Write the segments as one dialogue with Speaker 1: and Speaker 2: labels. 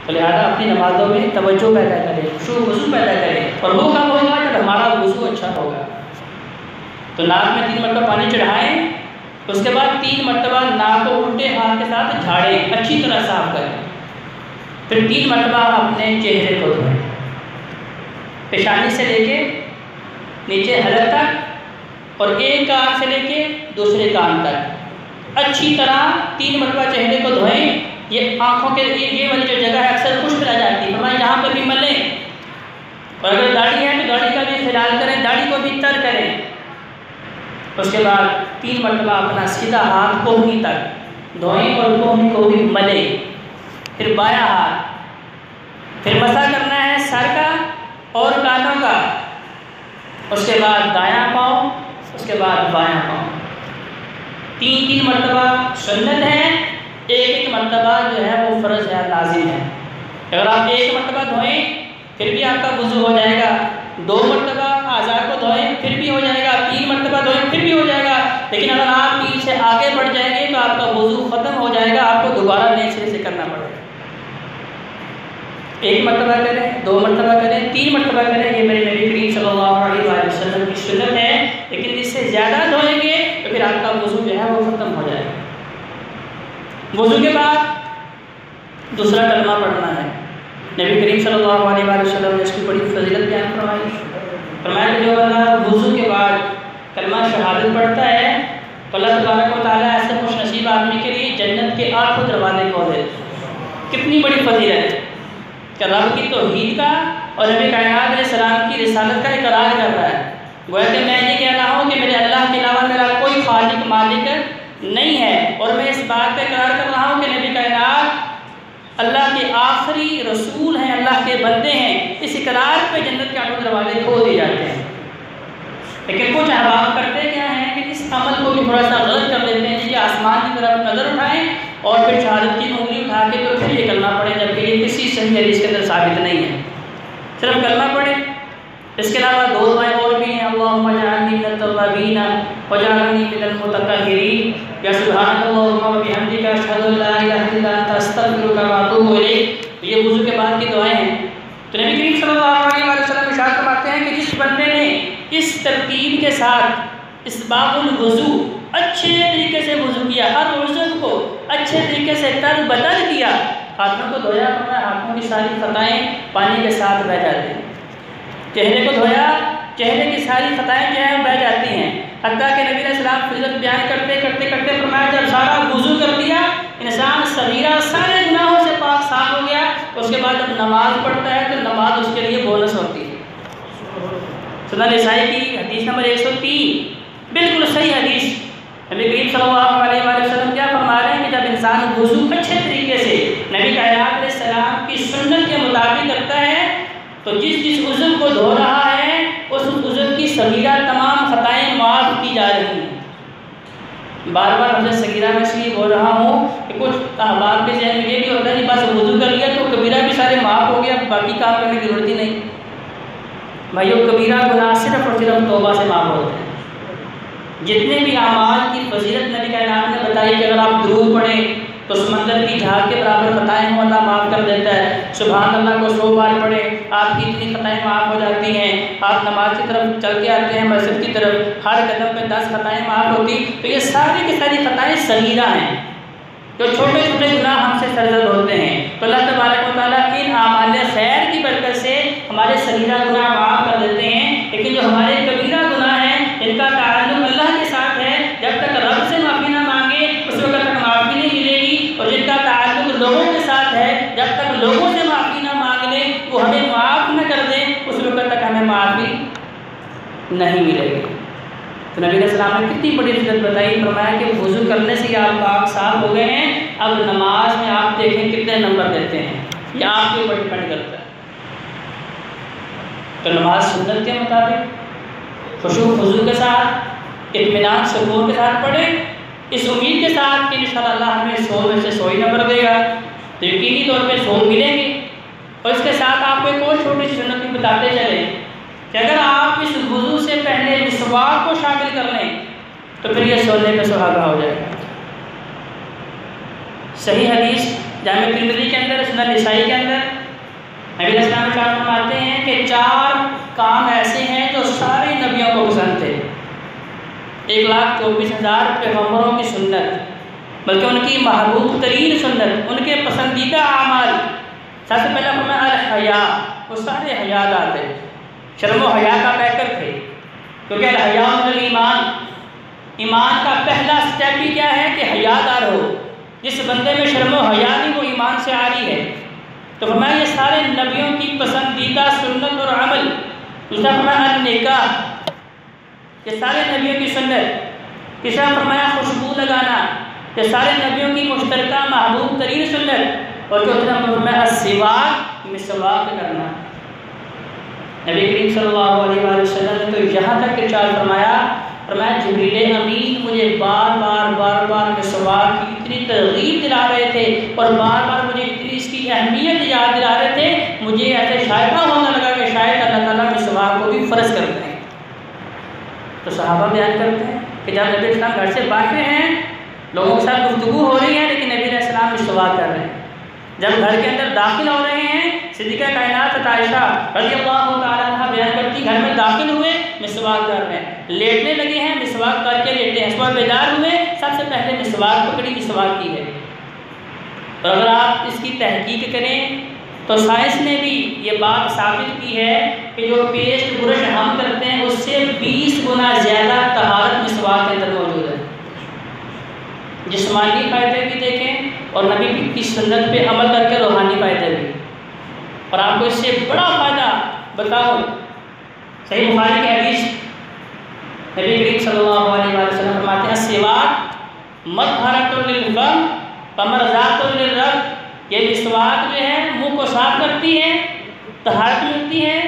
Speaker 1: تو لہٰذا اپنی نمازوں میں توجہ پیدا کریں، خشوع و خضوع پیدا کریں، اور وہ کب ہوگا جب ہمارا وضو اچھا ہوگا۔ تو ناک میں 3 مرتبہ پانی چڑھائیں، اس کے بعد 3 مرتبہ ناک کو الٹے ہاتھ کے ساتھ جھاڑیں، اچھی طرح صاف کریں، پھر 3 مرتبہ اپنے چہرے کو دھوئیں، پیشانی سے لے کے نیچے حلق تک اور ایک کان سے لے کے دوسرے کان تک اچھی طرح 3 مرتبہ چہرے کو دھوئیں۔ یہ آنکھوں کے یہ والی جو جگہ ہے اکثر خشک رہ جاتی ہے، فرمایا یہاں پہ بھی ملیں، اور اگر داڑھی ہے تو داڑھی کا بھی خیال کریں، داڑھی کو بھی تر کریں۔ اس کے بعد 3 مرتبہ اپنا سیدھا ہاتھ کوہنی تک دھوئیں اور کوہنی کو بھی ملیں، پھر بایاں ہاتھ، پھر مسح کرنا ہے سر کا اور کانوں کا، اس کے بعد دایاں پاؤں، اس کے بعد بایاں پاؤں۔ 3 مرتبہ سنت ہے، ایک مرتبہ جو ہے وہ فرض ہے، لازم ہے۔ اگر آپ 1 مرتبہ دھوئیں پھر بھی آپ کا وضو ہو جائے گا، 2 مرتبہ اعضاء کو دھوئیں پھر بھی ہو جائے گا، 3 مرتبہ دھوئیں پھر بھی ہو جائے گا، لیکن اگر آپ 3 سے آگے بڑھ جائیں گے تو آپ کا وضو ختم ہو جائے گا، آپ کو دوبارہ نئے سرے سے کرنا پڑے گا۔ 1 مرتبہ کریں، 2 مرتبہ کریں، 3 مرتبہ کریں، یہ میرے نبی کریم صلی اللہ علیہ وسلم کی سنت ہے، لیکن اس سے زیادہ دھوئیں گے تو پھر آپ کا وضو جو ہے وہ ختم ہو جائے گا۔ وضو کے بعد دوسرا کلمہ پڑھنا ہے۔ نبی کریم صلی اللہ علیہ وسلم نے اس کی بڑی فضیلت بیان فرمائی، فرمایا کہ جو بندہ وضو کے بعد کلمہ شہادت پڑھتا ہے تو اللہ تبارک و تعالیٰ ایسے خوش نصیب آدمی کے لیے جنت کے 8 دروازے کھول دیتے ہیں۔ کتنی بڑی فضیلت ہے کہ رب کی توحید کا اور نبی کائنات علیہ السلام کی رسالت کا اقرار کر رہا ہے، گویا کہ میں یہ کہہ رہا ہوں کہ میرے اللہ کے علاوہ میرا کوئی خالق مالک نہیں ہے، اور میں اس بات پہ اقرار کر رہا ہوں کہ نبی کائنات اللہ کے آخری رسول ہیں، اللہ کے بندے ہیں۔ اس اقرار پہ جنت کے 8 دروازے کھول دیے جاتے ہیں۔ لیکن کچھ احباب کرتے کیا ہیں کہ اس عمل کو بھی تھوڑا سا غلط کر دیتے ہیں کہ آسمان کی طرف نظر اٹھائیں اور پھر شہادت کی انگلی اٹھا کے تو پھر یہ کلمہ پڑھیں، جبکہ یہ کسی صحیح حدیث کے اندر ثابت نہیں ہے۔ صرف کلمہ پڑھیں، اس کے علاوہ 2 دعائیں اور بھی ہیں، اللہم اجعلنی من التوابین واجعلنی من المتطہرین، یا سبحانک اللہم وبحمدک اشہد ان لا الہ الا انت استغفرک واتوب الیک۔ یہ وضو کے بعد کی دعائیں ہیں۔ تو نبی کریم صلی اللہ علیہ وسلم ارشاد فرماتے ہیں کہ جس بندے نے اس ترتیب کے ساتھ اسباغ الوضو اچھے طریقے سے وضو کیا، ہر عضو کو اچھے طریقے سے تر بدل کیا، ہاتھوں کو دھویا، ہاتھوں کی ساری خطائیں پانی کے ساتھ بہہ جاتی ہیں، چہرے کو دھویا، چہرے کی ساری خطائیں جو ہیں بہہ جاتی ہیں، حتیٰ کہ نبی علیہ السلام فضیلت بیان کرتے فرمایا جب سارا وضو کر دیا انسان صغیرہ سارے گناہوں سے پاک صاف ہو گیا، اس کے بعد جب نماز پڑھتا ہے تو نماز اس کے لیے بونس ہوتی ہے۔ سنن نسائی کی حدیث نمبر 103، بالکل صحیح حدیث۔ نبی کریم صلی اللہ علیہ وسلم کیا فرما رہے ہیں کہ جب انسان وضو اچھے طریقے سے نبی کائنات علیہ السلام کی سنت کے مطابق کرتا ہے تو جس عضو کو دھو رہا ہے اس عضو کی صغیرہ تمام خطائیں معاف کی جا رہی ہیں۔ بار بار مجھے صغیرہ میں اس لیے بول رہا ہوں کہ کچھ احباب کے ذہن میں یہ بھی ہوتا ہے کہ بس وضو کر لیا تو کبیرہ بھی سارے معاف ہو گیا، باقی کام کرنے کی ضرورت ہی نہیں۔ بھائیو، کبیرہ گناہ صرف اور صرف توبہ سے معاف ہوتے ہیں۔ جتنے بھی اعمال کی فضیلت نبی کائنات نے بتائی کہ اگر آپ درود پڑھیں تو سمندر کی جھاگ کے برابر خطائیں ہوں اللہ معاف کر دیتا ہے، سبحان اللہ کو 100 بار پڑھیں آپ کی اتنی خطائیں معاف ہو جاتی ہیں، آپ نماز کی طرف چل کے آتے ہیں مسجد کی طرف ہر قدم پہ 10 خطائیں معاف ہوتی، تو یہ ساری کی ساری خطائیں صغیرہ ہیں، جو چھوٹے چھوٹے گناہ ہم سے سرزد ہوتے ہیں۔ تو اللہ تبارک و تعالیٰ ان اعمال خیر کی برکت سے ہمارے صغیرہ گناہ معاف کر دیتے ہیں، لیکن جو ہمارے کبیرہ گناہ ہیں ان کا تعلق اللہ کے ساتھ ہے، جب تک رب سے معافی نہ مانگے اس وقت تک معافی نہیں ملے گی، اور جن کا تعلق لوگوں کے ساتھ ہے جب تک لوگوں سے معافی نہ مانگ لے وہ ہمیں معاف نہ کر دیں اس وقت تک ہمیں معافی نہیں ملے گی۔ تو نبی علیہ السلام نے کتنی بڑی فضیلت بتائی، فرمایا کہ وضو کرنے سے آپ پاک صاف ہو گئے ہیں، اب نماز میں آپ دیکھیں کتنے نمبر دیتے ہیں، یہ آپ کے اوپر ڈپینڈ کرتا ہے۔ تو نماز سنت کے مطابق خشوع خضوع کے ساتھ اطمینان سکون کے ساتھ پڑھیں، اس امید کے ساتھ کہ انشاءاللہ ہمیں 100 میں سے 100 ہی نمبر دے گا، تو یقینی طور پہ 100 ملیں گے۔ اور اس کے ساتھ آپ کو ایک اور چھوٹی سی سنت بھی بتاتے چلیں کہ اگر آپ اس وضو سے پہلے مسواک کو شامل کر لیں تو پھر یہ سونے پہ سہاگا ہو جائے گا۔ صحیح حدیث جامع ترمذی کے اندر، سنن نسائی کے اندر نبی علیہ السلام فرماتے ہیں کہ 4 کام ایسے ہیں جو سارے نبیوں کو پسند تھے۔ 1,24,000 پیغمبروں کی سنت، بلکہ ان کی محبوب ترین سنت، ان کے پسندیدہ اعمال۔ سب سے پہلا فرمایا الحیا، وہ سارے حیادار تھے، شرم و حیا کا پیکر تھے، کیونکہ الحیا من الایمان، ایمان کا پہلا سٹیپ ہی کیا ہے کہ حیادار ہو۔ جس بندے میں شرم و حیا نہیں وہ ایمان سے عاری ہے۔ تو فرمایا یہ سارے نبیوں کی پسندیدہ سنت اور عمل۔ دوسرا فرمایا النکاح، یہ سارے نبیوں کی سنت۔ تیسرا فرمایا خوشبو لگانا، یہ سارے نبیوں کی مشترکہ محبوب ترین سنت۔ اور چوتھا فرمایا السواک، مسواک کرنا۔ نبی کریم صلی اللہ علیہ وآلہ وسلم نے تو یہاں تک ارشاد فرمایا جبریل امین مجھے بار بار مسواک کی اتنی ترغیب دلا رہے تھے اور بار بار مجھے اتنی اس کی اہمیت یاد دلا رہے تھے، مجھے ایسے شائبہ ہونے لگا کہ شاید اللہ تعالیٰ مسواک کو بھی فرض کرتے ہیں۔ تو صحابہ بیان کرتے ہیں کہ جب نبی السلام گھر سے باہر ہیں، لوگوں کے ساتھ گفتگو ہو رہی ہے، لیکن نبی علیہ السلام مسواک کر رہے ہیں۔ جب گھر کے اندر داخل ہو رہے ہیں، صدیقہ کائنات عائشہ رضی اللہ تعالیٰ عنہ بیان کرتی گھر میں داخل ہوئے مسواک کر رہے ہیں، لیٹنے لگے ہیں مسواک کر کے لیٹے ہیں، صبح بیدار ہوئے سب سے پہلے مسواک پکڑی، مسواک کی ہے۔ اور اگر آپ اس کی تحقیق کریں تو سائنس نے بھی یہ بات ثابت کی ہے کہ جو پیسٹ برش ہم کرتے ہیں اس سے 20 گنا زیادہ طہارت مسواک کے اندر موجود ہے۔ جسمانی فائدے بھی دیکھیں اور نبی کی سنت پہ عمل کر کے روحانی فائدے بھی۔ اور آپ کو اس سے بڑا فائدہ بتاؤں، صحیح بخاری کی حدیث نبی کریم صلی اللہ علیہ وسلم فرماتے ہیں السواک مطہرۃ للفم ومرضاۃ للرب، یہ مسواک جو ہے منہ کو صاف کرتی ہے، طہارت ملتی ہے،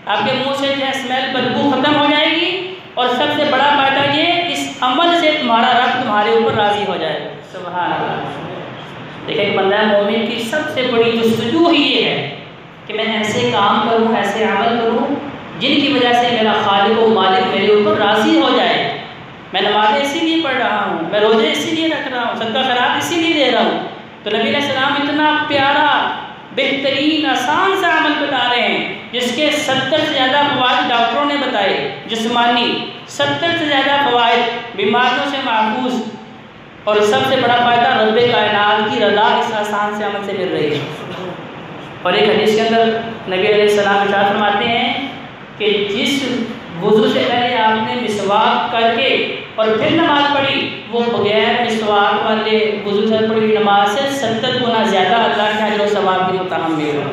Speaker 1: آپ کے منہ سے جو ہے اسمیل بدبو ختم ہو جائے گی، اور سب سے بڑا فائدہ یہ اس عمل سے تمہارا رب تمہارے اوپر راضی ہو جائے گا۔ سبحان اللہ۔ دیکھیں کہ بندہ مومن کی سب سے بڑی جستجو ہی یہ ہے کہ میں ایسے کام کروں، ایسے عمل کروں جن کی وجہ سے میرا خالق و مالک میرے اوپر راضی ہو جائے۔ میں نمازیں اسی لیے پڑھ رہا ہوں، میں روزے اسی لیے رکھ رہا ہوں، صدقہ خیرات اسی لیے دے رہا ہوں۔ تو نبی علیہ السلام اتنا پیارا بہترین آسان سا عمل بتا رہے ہیں جس کے 70 سے زیادہ فوائد ڈاکٹروں نے بتائے، جسمانی 70 سے زیادہ فوائد، بیماریوں سے محفوظ، اور سب سے بڑا فائدہ رب کائنات کی رضا اس آسان سے عمل سے مل رہی ہے۔ اور ایک حدیث کے اندر نبی علیہ السلام ارشاد فرماتے ہیں کہ جس وضو سے پہلے آپ نے مسواک کر کے اور پھر نماز پڑھی، وہ بغیر مسواک والے وضو سے پڑھی نماز سے 70 گنا زیادہ اللہ کے اجر و ثواب کی متحمل ہو۔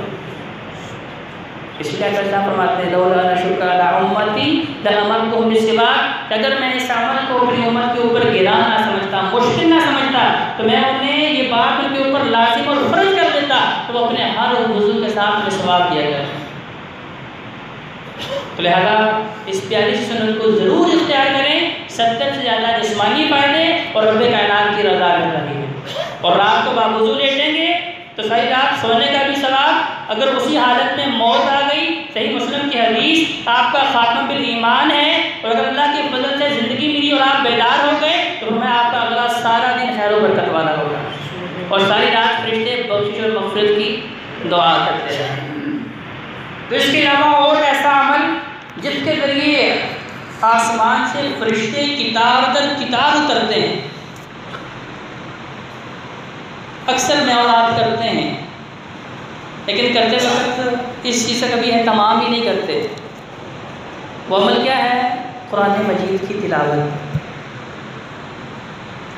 Speaker 1: اس لیے اللہ فرماتے ہیں لولا شکر علی امتی لامرتهم بالسواک، اگر میں اس عمل کو اپنی امت کے اوپر گران نہ سمجھتا، مشکل نہ سمجھتا، تو میں انہیں یہ بات ان کے اوپر لازم اور فرض کر دیتا تو وہ اپنے ہر وضو کے ساتھ مسواک کیا کرتے۔ تو لہذا اس پیاری سنت کو ضرور اختیار کریں، 70 سے زیادہ جسمانی فائدے اور رب کائنات کی رضا مل رہی ہے۔ اور رات کو باوضو لیٹیں گے تو ساری رات سونے کا بھی ثواب، اگر اسی حالت میں موت آ گئی، صحیح مسلم کی حدیث، آپ کا خاتمہ بالایمان ہے اور اگر اللہ کے فضل سے زندگی ملی اور آپ بیدار ہو گئے تو میں آپ کا اگلا سارا دن خیر و برکت والا ہوگا، اور ساری رات فرشتے بخشش اور مغفرت کی دعا کرتے ہیں۔ تو اس کے علاوہ اور ایسا عمل جس کے ذریعے آسمان سے فرشتے کتاب در کتاب اترتے ہیں، اکثر معاملات کرتے ہیں لیکن کرتے وقت اس چیز سے کبھی اہتمام ہی نہیں کرتے۔ وہ عمل کیا ہے؟ قرآن مجید کی تلاوت۔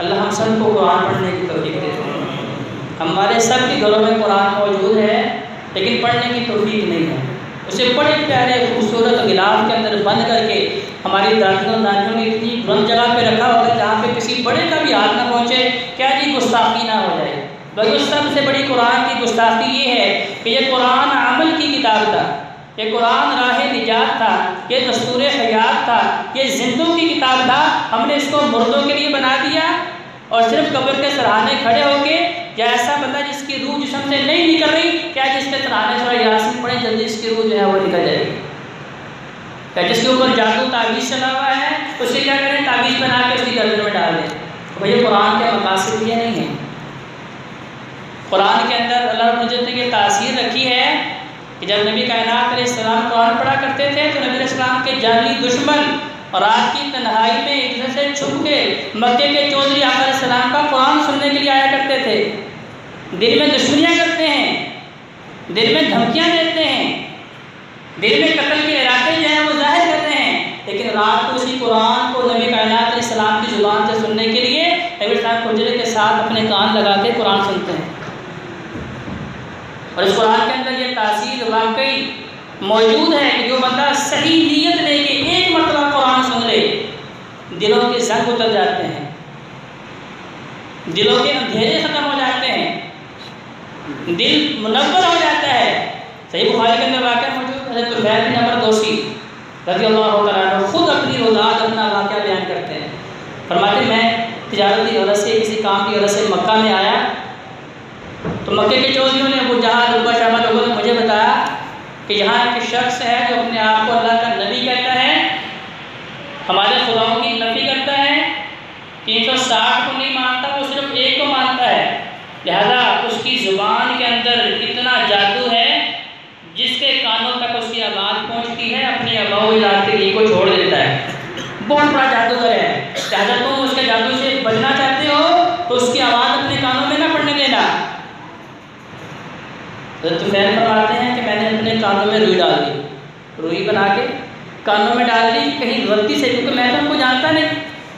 Speaker 1: اللہ ہم سب کو قرآن پڑھنے کی توفیق دیتے ہیں۔ ہمارے سب کے گھروں میں قرآن موجود ہے لیکن پڑھنے کی توفیق نہیں ہے۔ اسے بڑے پیارے خوبصورت غلاف کے اندر بند کر کے ہماری دادیوں نے اتنی بلند جگہ پہ رکھا ہوتا ہے جہاں پہ کسی بڑے کا بھی ہاتھ نہ پہنچے، کیا جی گستاخی نہ ہو جائے۔ بھائی سب سے بڑی قرآن کی گستاخی یہ ہے کہ یہ قرآن عمل کی کتاب تھا، یہ قرآن راہ نجات تھا، یہ دستور حیات تھا، یہ زندوں کی کتاب تھا۔ ہم نے اس کو مردوں کے لیے بنا دیا اور صرف قبر کے سرحانے کھڑے ہو کے، یا ایسا بندہ جس کی روح جسم سے نہیں نکل رہی، کیا جس کے سرحانے سورہ یاسین پڑھیں جلدی اس کی روح جو ہے وہ نکل جائے گی؟ کیا جس کے اوپر جادو تعویذ چلا ہوا ہے اسے کیا کریں؟ تعویذ بنا کے اس کی گردن میں ڈال دیں؟ بھئی قرآن کے مقاصد یہ نہیں ہے۔ قرآن کے اندر اللہ رب العزت نے یہ تاثیر رکھی ہے کہ جب نبی کائنات علیہ السلام قرآن پڑھا کرتے تھے تو نبی علیہ السلام کے جعلی دشمن اور رات کی تنہائی میں ایک دوسرے سے چھپ کے مکے کے چودھری آقا علیہ السلام کا قرآن سننے کے لیے آیا کرتے تھے. دل میں دشمنیاں کرتے ہیں, دل میں دھمکیاں دیتے ہیں, دل میں قتل کے ارادے جو ہیں وہ ظاہر کرتے ہیں, لیکن رات کو اسی قرآن کو نبی کائنات علیہ السلام کی زبان سے سننے کے لیے نبی السلام حجرے کے ساتھ اپنے کان لگا کے قرآن سنتے ہیں. اور اس قرآن کے اندر یہ تاثیر واقعی موجود ہے کہ جو بندہ صحیح نیت لے کے ایک مرتبہ قرآن سن لے, دلوں کے زنگ اتر جاتے ہیں, دلوں کے اندھیرے ختم ہو جاتے ہیں, دل منور ہو جاتا ہے. صحیح بخاری کے اندر واقعہ موجود ہے. حضرت طفیل بن عمر دوسی رضی اللہ تعالیٰ عنہ خود اپنی روزات اپنا واقعہ بیان کرتے ہیں. فرماتے میں تجارتی غرض سے کسی کام کی غرض سے مکہ میں آیا تو مکے کے چودھریوں نے ابو جہل عتبہ شیبہ لوگوں نے مجھے بتایا کہ یہاں ایک شخص ہے جو اپنے آپ کو اللہ کا نبی کہتا ہے, ہمارے خداؤں کی نفی کرتا ہے, 360 کو نہیں مانتا, وہ صرف ایک کو مانتا ہے. لہذا اس کی زبان کے اندر اتنا جادو ہے جس کے کانوں تک اس کی آواز پہنچتی ہے, اپنی آباء و اجداد کے لیے کو چھوڑ دیتا ہے. بہت بڑا جادوگر ہے. لہذا تم اس کے جادو سے بچنا چاہتے ہو تو اس کی آواز اپنے کانوں میں نہ پڑنے دینا. حضرت طفیل فرماتے ہیں کہ میں نے اپنے کانوں میں روئی ڈال دی, روئی بنا کے کانوں میں ڈال دی کہیں غلطی سے, کیونکہ میں تو ان کو جانتا نہیں.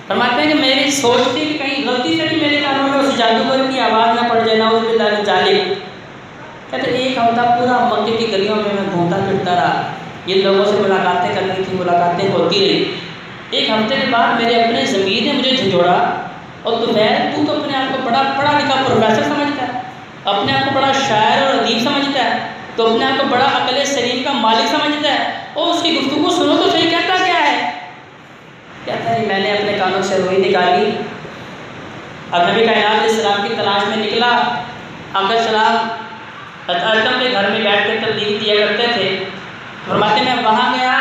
Speaker 1: فرماتے ہیں کہ میری سوچ تھی کہ کہیں غلطی سے بھی میرے کانوں میں اس جادوگر کی آواز نہ پڑ جائے, نہ اس باللہ ظالم. کہتے ایک ہفتہ پورا مکے کی گلیوں میں گھومتا پھرتا رہا, یہ لوگوں سے ملاقاتیں کرنی تھی, ملاقاتیں ہوتی رہی. ایک ہفتے کے بعد میرے اپنے ضمیر نے مجھے جھنجھوڑا, اور تو اپنے آپ کو بڑا پڑھا لکھا پروفیسر سمجھتا ہے, اپنے آپ کو بڑا شاعر اور ادیب سمجھتا ہے, تو اپنے آپ کو بڑا عقل سلیم کا مالک سمجھتا ہے, اور اس کی گفتگو سنو تو صحیح کہتا کیا ہے. کہتا ہے میں نے اپنے کانوں سے روئی نکالی. اب نبی کائنات علیہ السلام کی تلاش میں نکلا. آقا السلام ارقم کے گھر میں بیٹھ کے تبلیغ دیا کرتے تھے. فرماتے میں وہاں گیا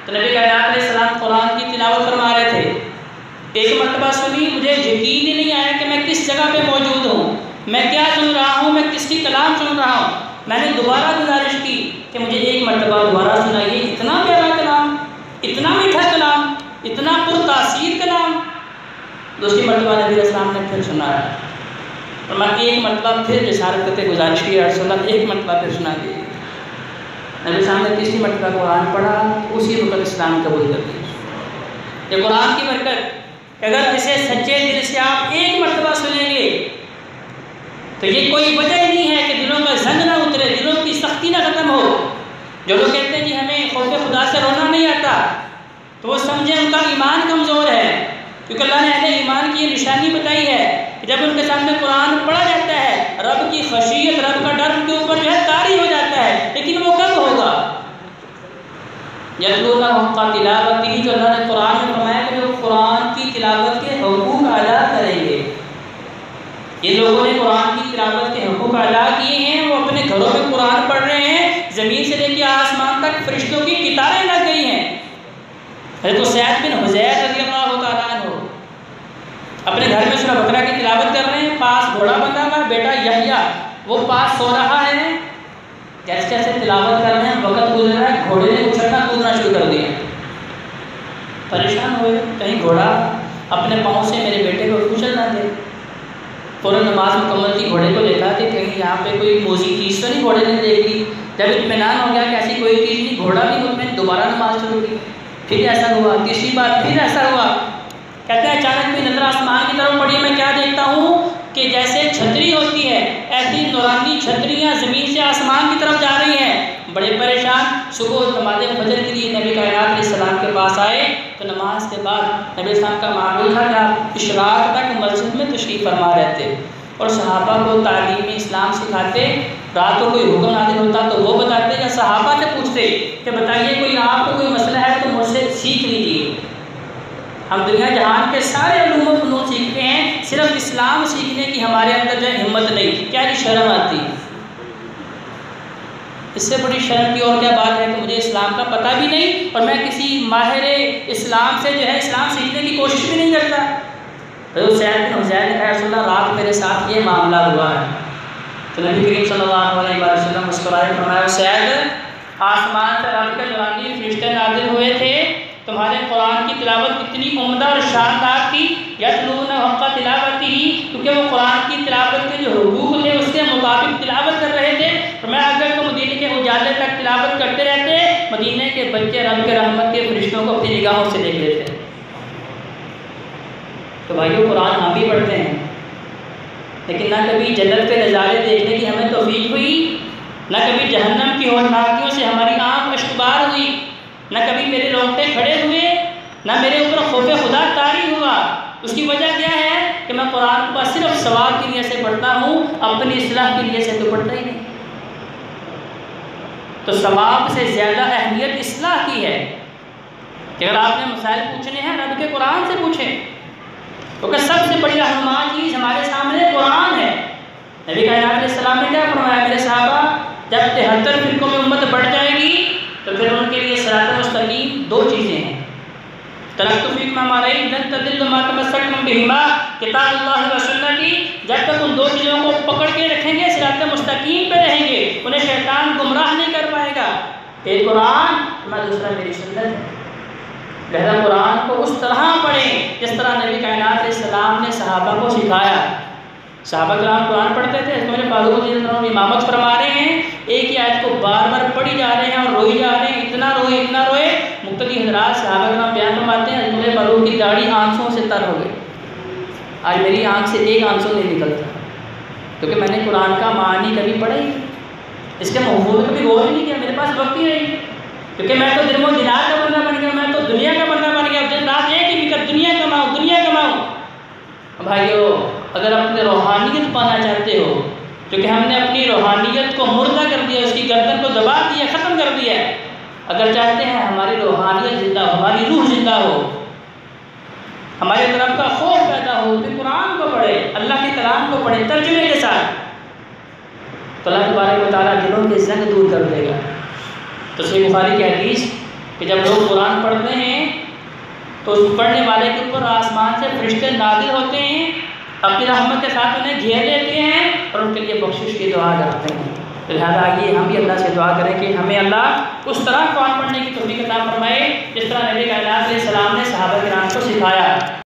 Speaker 1: تو نبی کائنات علیہ السلام قرآن کی تلاوت فرما رہے تھے. ایک مرتبہ سنی, مجھے یقین ہی نہیں آیا کہ میں کس جگہ پہ موجود ہوں, میں کیا سن رہا ہوں, میں کس کی کلام سن رہا ہوں. میں نے دوبارہ گزارش کی کہ مجھے ایک مرتبہ دوبارہ سنائیے. اتنا پیارا کلام, اتنا میٹھا کلام, اتنا پرتاثیر کلام. دوسری مرتبہ نبی علیہ السلام نے پھر سنایا, اور میں ایک مرتبہ پھر اشارت کرتے گزارش کی, رسول اللہ ایک مرتبہ پھر سنا دیے. نبی صاحب نے تیسری مرتبہ قرآن پڑھا, اسی وقت اسلام قبول کر دیا. یہ قرآن کی برکت, اگر اسے سچے دل سے آپ ایک مرتبہ سنیں گے تو یہ کوئی وجہ ہی نہیں ہے کہ دلوں کا زنگ نہ اترے, دلوں کی سختی نہ ختم ہو. جو لوگ کہتے ہیں کہ ہمیں خوف خدا سے رونا نہیں آتا, تو وہ سمجھیں ان کا ایمان کمزور ہے, کیونکہ اللہ نے اہل ایمان کی یہ نشانی بتائی ہے کہ جب ان کے سامنے قرآن پڑھا جاتا ہے, رب کی خشیت, رب کا ڈر ان کے اوپر جو ہے طاری ہو جاتا ہے. لیکن وہ کب ہوگا؟ یتلون حق تلاوتہ, جو اللہ نے قرآن میں فرمایا کہ وہ قرآن کی تلاوت کے حقوق ادا کریں گے. جن لوگوں نے قرآن کی تلاوت کے حقوق ادا کیے ہیں وہ اپنے گھروں میں قرآن پڑھ رہے ہیں, زمین سے لے کے آسمان تک فرشتوں کی قطاریں لگ گئی ہیں. حضرت سعید بن حذیر رضی اللہ تعالیٰ عنہ اپنے گھر میں سورہ بقرہ کی تلاوت کر رہے ہیں, پاس گھوڑا بندھا ہوا, بیٹا یحییٰ وہ پاس سو رہا ہے. جیسے جیسے تلاوت کر رہے ہیں وقت گزر رہا ہے, گھوڑے نے اچھلنا کودنا شروع کر دیا. پریشان ہوئے, کہیں گھوڑا اپنے پاؤں سے میرے بیٹے کو کچل نہ دے. فوراً نماز مکمل کی, گھوڑے کو دیکھا کہ کہیں یہاں پہ کوئی موزی چیز تو نہیں گھوڑے نے دیکھ لی. جب اطمینان ہو گیا کہ ایسی کوئی چیز نہیں, گھوڑا بھی مطمئن, دوبارہ نماز شروع کی. پھر ایسا ہوا, تیسری بار پھر ایسا ہوا. کہتے ہیں اچانک میں نظر آسمان کی طرف پڑی, میں کیا دیکھتا ہوں کہ جیسے چھتری ہوتی ہے ایسی نورانی چھتریاں زمین سے آسمان کی طرف جا رہی ہیں. بڑے پریشان, صبح نماز فجر کے لیے نبی کائنات علیہ السلام کے پاس آئے تو نماز کے بعد نبی السلام کا معمول تھا کہ آپ اشراق تک مسجد میں تشریف فرما رہتے اور صحابہ کو تعلیم اسلام سکھاتے. رات کو کوئی حکم نازل ہوتا تو وہ بتاتے یا صحابہ سے پوچھتے کہ بتائیے کوئی آپ کو کوئی مسئلہ ہے تو مجھ سے سیکھ لیجیے. ہم دنیا جہان کے سارے علوم و فنون سیکھتے ہیں, صرف اسلام سیکھنے کی ہمارے اندر جو ہے ہمت نہیں. کیا جی شرم آتی, اس سے بڑی شرم کی اور کیا بات ہے کہ مجھے اسلام کا پتہ بھی نہیں اور میں کسی ماہر اسلام سے جو ہے اسلام سیکھنے کی کوشش بھی نہیں کرتا. حضرت سعید بن حذیر نے کہا رسول اللہ رات میرے ساتھ یہ معاملہ ہوا ہے. تو نبی کریم صلی اللہ علیہ وسلم مسکرائے، فرمایا سعید آسمان سے رب کے نورانی فرشتے نازل ہوئے تھے، تمہارے قرآن کی تلاوت کتنی عمدہ اور شاندار تھی، یتلون حق تلاوتہ، کیونکہ وہ قرآن کی تلاوت کے جو حقوق تھے اس کے مطابق تلاوت کر رہے تھے۔ فرمایا اگر تم مدینے کے اجالے تک تلاوت کرتے رہتے، مدینے کے بچے رب کے رحمت کے فرشتوں کو اپنی نگاہوں سے دیکھ لیتے۔ تو بھائیو قرآن ہم بھی پڑھتے ہیں، لیکن نہ کبھی جنت کے نظارے دیکھنے کی ہمیں توفیق ہوئی، نہ کبھی جہنم کی ہولناکیوں سے ہماری آنکھ اشکبار ہوئی، نہ کبھی میرے رونگٹے کھڑے ہوئے، نہ میرے اوپر خوف خدا طاری ہوا۔ اس کی وجہ کیا ہے کہ میں قرآن کو صرف ثواب کی نیت سے پڑھتا ہوں، اپنی اصلاح کی نیت سے تو پڑھتا ہی نہیں۔ تو ثواب سے زیادہ اہمیت اصلاح کی ہے کہ اگر آپ نے مسائل پوچھنے ہیں رب کے قرآن سے پوچھیں، کیونکہ سب سے بڑی رہنما چیز ہمارے سامنے قرآن ہے۔ نبی کائنات علیہ السلام نے کیا فرمایا؟ میرے صحابہ جب 73 فرقوں میں امت بڑھ جائے گی تو پھر ان کے لیے صراط مستقیم دو چیزیں ہیں، ترکت فیکم امرین لن تضلوا ما تمسکتم بہما، کتاب اللہ و سنتی، جب تک ان دو چیزوں کو پکڑ کے رکھیں گے صراط مستقیم پہ رہیں گے، انہیں شیطان گمراہ نہیں کر پائے گا۔ ایک قرآن میں دوسرا میری سنت ہے، لہذا قرآن کو اس طرح پڑھیں جس طرح نبی کائنات علیہ السلام نے صحابہ کو سکھایا۔ صحابہ کرام قرآن پڑھتے تھے، اس میں فاروق رضی اللہ عنہ امامت فرما رہے ہیں، ایک ہی آیت کو بار بار پڑھی جا رہے ہیں اور روئی جا رہے ہیں، اتنا روئے، مقتدی حضرات صحابہ کرام بیان فرماتے ہیں حضرت فاروق کی داڑھی آنکھوں سے تر ہو گئی۔ آج میری آنکھ سے ایک آنسو نہیں نکلتا، کیونکہ میں نے قرآن کا معنی کبھی پڑھا ہی نہیں، اس کے مفہوم میں کبھی غور ہی نہیں کیا، میرے پاس وقت ہی نہیں، کیونکہ میں تو دن و دینار کا بندہ بن گیا، میں تو دنیا کا بندہ بن گیا، دن رات ایک ہی فکر، دنیا کماؤں۔ بھائیو اگر اپنے روحانیت پانا چاہتے ہو، کیونکہ ہم نے اپنی روحانیت کو مردہ کر دیا، اس کی گردن کو دبا دیا، ختم کر دیا، اگر چاہتے ہیں ہماری روحانیت زندہ ہو، ہماری روح زندہ ہو، ہمارے طرف کا خوف پیدا ہو، تو قرآن کو پڑھے، اللہ کے کلام کو پڑھے ترجمے کے ساتھ، تو اللہ تبارک و تعالیٰ دلوں کے زنگ دور کر دے گا۔ تو صحیح بخاری کی حدیث کہ جب لوگ قرآن پڑھتے ہیں تو اس پڑھنے والے کے اوپر آسمان سے فرشتے نازل ہوتے ہیں، اپنی رحمت کے ساتھ انہیں گھیر لیتے ہیں اور ان کے لیے بخشش کی دعا کرتے ہیں۔ لہٰذا آئیے ہم بھی اللہ سے دعا کریں کہ ہمیں اللہ اس طرح قرآن پڑھنے کی توفیق عطا فرمائے جس طرح نبی کائنات علیہ السلام نے صحابہ کرام کو سکھایا۔